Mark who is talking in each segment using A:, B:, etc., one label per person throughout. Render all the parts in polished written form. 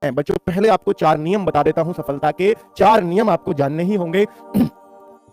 A: बच्चों पहले आपको 4 नियम बता देता हूं सफलता के। 4 नियम आपको जानने ही होंगे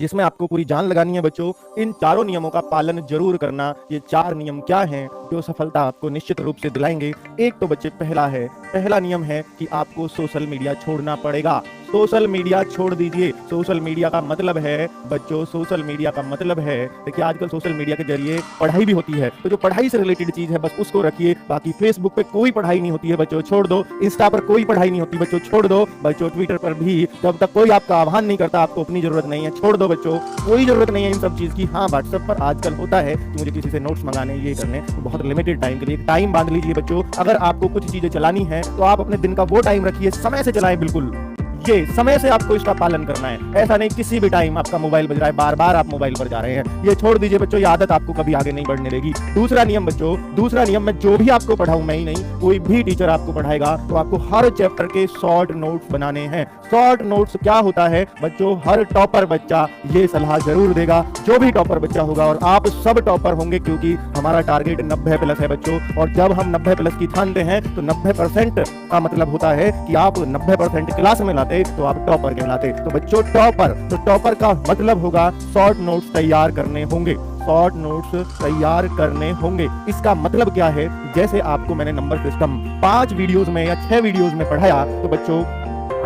A: जिसमें आपको पूरी जान लगानी है बच्चों। इन चारों नियमों का पालन जरूर करना। ये 4 नियम क्या हैं जो सफलता आपको निश्चित रूप से दिलाएंगे। एक तो बच्चे पहला नियम है कि आपको सोशल मीडिया छोड़ना पड़ेगा। सोशल मीडिया छोड़ दीजिए। सोशल मीडिया का मतलब है बच्चों, सोशल मीडिया का मतलब है, देखिए आजकल सोशल मीडिया के जरिए पढ़ाई भी होती है, तो जो पढ़ाई से रिलेटेड चीज है बस उसको रखिए। बाकी फेसबुक पे कोई पढ़ाई नहीं होती है बच्चों, छोड़ दो। इंस्टा पर कोई पढ़ाई नहीं होती बच्चों, छोड़ दो। बच्चों ट्विटर पर भी जब तक कोई आपका आह्वान नहीं करता आपको अपनी जरूरत नहीं है, छोड़ दो बच्चों। कोई जरूरत नहीं है इन सब चीज की। हाँ व्हाट्सएप पर आजकल होता है कि मुझे किसी से नोट्स मंगाने, ये करने, तो बहुत लिमिटेड टाइम के लिए टाइम बांध लीजिए बच्चों। अगर आपको कुछ चीजें चलानी है तो आप अपने दिन का वो टाइम रखिए, समय से चलाएं। बिल्कुल ये समय से आपको इसका पालन करना है। ऐसा नहीं किसी भी टाइम आपका मोबाइल बज रहा है, बार बार आप मोबाइल पर जा रहे हैं, ये छोड़ दीजिए बच्चों। ये आदत आपको कभी आगे नहीं बढ़ने देगी। दूसरा नियम बच्चों, दूसरा नियम मैं जो भी आपको पढ़ाऊं, मैं ही नहीं कोई भी टीचर आपको पढ़ाएगा, तो आपको हर चैप्टर के शॉर्ट नोट्स बनाने हैं। शॉर्ट नोट्स क्या होता है बच्चों, हर टॉपर बच्चा ये सलाह जरूर देगा, जो भी टॉपर बच्चा होगा, और आप सब टॉपर होंगे क्योंकि हमारा टारगेट 90+ है बच्चों। और जब हम 90+ की ठानते हैं तो 90% का मतलब होता है कि आप 90% क्लास में लाते तो आप टॉपर कहलाते। तो बच्चों टॉपर का मतलब होगा शॉर्ट नोट्स तैयार करने होंगे। शॉर्ट नोट्स तैयार करने होंगे इसका मतलब क्या है, जैसे आपको मैंने नंबर सिस्टम 5 वीडियोस में या 6 वीडियोस में पढ़ाया, तो बच्चों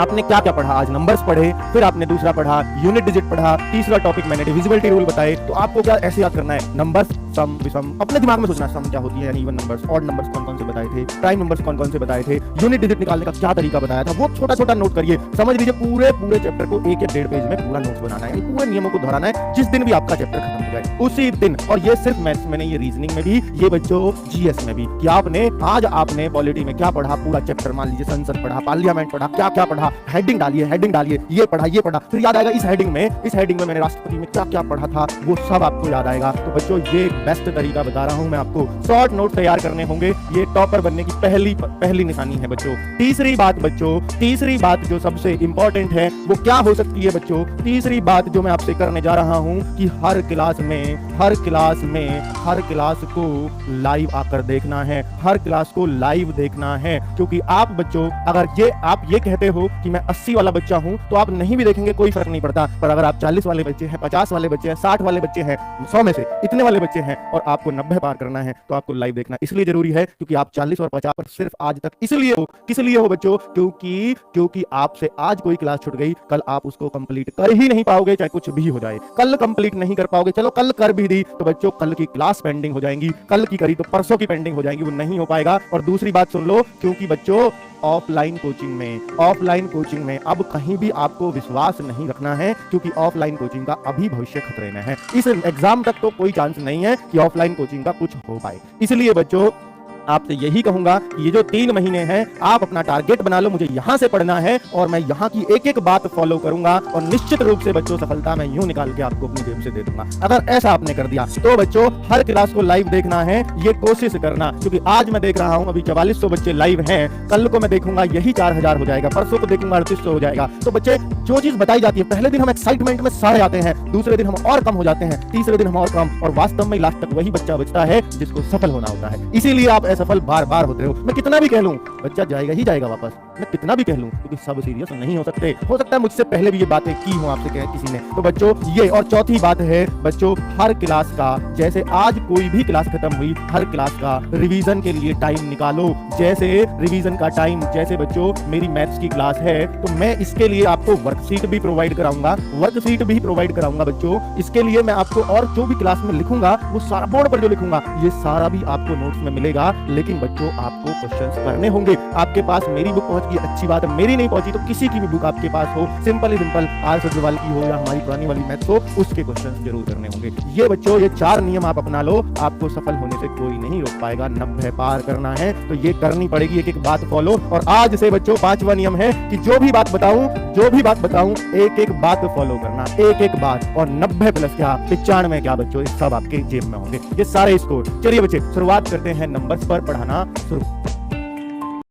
A: आपने क्या क्या पढ़ा, आज नंबर्स पढ़े, फिर आपने दूसरा पढ़ा यूनिट डिजिट पढ़ा, तीसरा टॉपिक मैंने डिविजिबिलिटी रूल बताए। तो आपको क्या ऐसे याद करना है, नंबर्स, सम, विषम, अपने दिमाग में सोचना सम क्या होती है, इवन नंबर्स, ऑड नंबर्स कौन कौन से बताए थे, प्राइम नंबर्स कौन कौन से बताए थे, यूनिट डिजिट निकालने का क्या तरीका बताया था, वो छोटा छोटा नोट करिए। समझ लीजिए पूरे चैप्टर को 1 या 1.5 पेज में पूरा नोट्स बनाना है, पूरे नियमों को दोहराना है। जिस दिन भी आपका चैप्टर खत्म हो जाए उसी दिन, और ये सिर्फ मैथ्स में नहीं, ये रीजनिंग में भी, ये बच्चों जीएस में भी, कि आपने आज आपने पॉलिटी में क्या पढ़ा, पूरा चैप्टर मान लीजिए संसद पढ़ा, पार्लियामेंट पढ़ा, क्या क्या पढ़ा, हेडिंग डालिए, ये पढ़ा, फिर याद आएगा इस हेडिंग में मैंने राष्ट्रपति में क्या क्या पढ़ा था, वो सब आपको याद आएगा। तो बच्चों ये बेस्ट तरीका बता रहा हूं मैं आपको, शॉर्ट नोट तैयार करने होंगे। ये टॉपर बनने की पहली निशानी है बच्चों। तीसरी बात जो सबसे इंपॉर्टेंट है वो क्या हो सकती है बच्चों, तीसरी बात जो मैं आपसे करने जा रहा हूं कि हर क्लास को लाइव आकर देखना है, हर क्लास को लाइव देखना है। क्योंकि आप बच्चों अगर आप ये कहते हो कि मैं 80 वाला बच्चा हूं, तो आप नहीं भी देखेंगे कोई फर्क नहीं पड़ता। पर अगर आप 40 वाले बच्चे हैं, 50 वाले बच्चे हैं, 60 वाले बच्चे हैं, 100 में से इतने वाले बच्चे हैं और आपको 90 पार करना है, तो आपको लाइव देखना इसलिए जरूरी है क्योंकि आप 40 और 50 पर सिर्फ आज तक किसलिए हो बच्चों, क्योंकि आपसे आज कोई क्लास छूट गई, कल आप उसको कंप्लीट कर ही नहीं पाओगे, चाहे कुछ भी हो जाए। कल कंप्लीट नहीं कर पाओगे, चलो कल कर भी दी तो बच्चों कल की क्लास पेंडिंग हो जाएंगी, कल की करी तो परसों की पेंडिंग हो जाएंगी, वो नहीं हो पाएगा। और दूसरी बात सुन लो, क्योंकि बच्चों ऑफलाइन कोचिंग में अब कहीं भी आपको विश्वास नहीं रखना है, क्योंकि ऑफलाइन कोचिंग का अभी भविष्य खतरे में है। इस एग्जाम तक तो कोई चांस नहीं है कि ऑफलाइन कोचिंग का कुछ हो पाए। इसलिए बच्चों आपसे यही कहूंगा कि ये जो 3 महीने हैं आप अपना टारगेट बना लो, मुझे यहां से पढ़ना है और मैं यहां की एक बात फॉलो करूंगा, और निश्चित रूप से बच्चों सफलता मैं यूं निकाल के आपको अपनी जेब से दे दूंगा। अगर ऐसा आपने कर दिया तो बच्चों हर क्लास को लाइव देखना है, ये कोशिश करना। क्योंकि आज मैं देख रहा हूं अभी 4400 बच्चे लाइव हैं, कल को मैं देखूंगा यही 4000 हो जाएगा, परसों को देखूंगा 3800 हो जाएगा। तो बच्चे जो चीज बताई जाती है, पहले दिन हम एक्साइटमेंट में सारे आते हैं, दूसरे दिन हम और कम हो जाते हैं, तीसरे दिन हम और कम, और वास्तव में लास्ट तक वही बच्चा बचता है जिसको सफल होना होता है। इसीलिए आप असफल बार बार होते हो। मैं कितना भी कह लूं बच्चा जाएगा ही जाएगा वापस, मैं कितना भी कह लूं, क्योंकि सब सीरियस नहीं हो सकते। हो सकता है मुझसे पहले भी ये बातें की हो आपसे किसी ने। तो बच्चों ये, और चौथी बात है बच्चों, हर क्लास का, जैसे आज कोई भी क्लास खत्म हुई, हर क्लास का रिवीजन के लिए टाइम निकालो। जैसे रिवीजन का टाइम, जैसे बच्चों मेरी मैथ्स की क्लास है तो मैं इसके लिए आपको वर्कशीट भी प्रोवाइड कराऊंगा बच्चों। इसके लिए मैं आपको और जो भी क्लास में लिखूंगा वो सारा बोर्ड पर जो लिखूंगा ये सारा भी आपको नोट्स में मिलेगा। लेकिन बच्चों आपको क्वेश्चंस करने होंगे। आपके पास मेरी बुक पहुंच गई, अच्छी बात है, मेरी नहीं पहुंची तो किसी की भी बुक आपके पास हो, सिंपल आर सब्जवाल की हो या हमारी पुरानी वाली मैथ्स हो, उसके क्वेश्चंस जरूर करने होंगे। ये बच्चों ये 4 नियम आप अपना लो, आपको सफल होने से कोई नहीं रोक पाएगा। 90 पार करना है तो ये करनी पड़ेगी, एक बात फॉलो। और आज से बच्चों 5वां नियम है कि जो भी बात बताऊं एक बात फॉलो करना, एक बात। और 90+ क्या 95 क्या बच्चों, ये सब आपके जेब में होंगे, ये सारे स्कोर। चलिए बच्चे शुरुआत करते हैं नंबर्स पर पढ़ाना शुरू।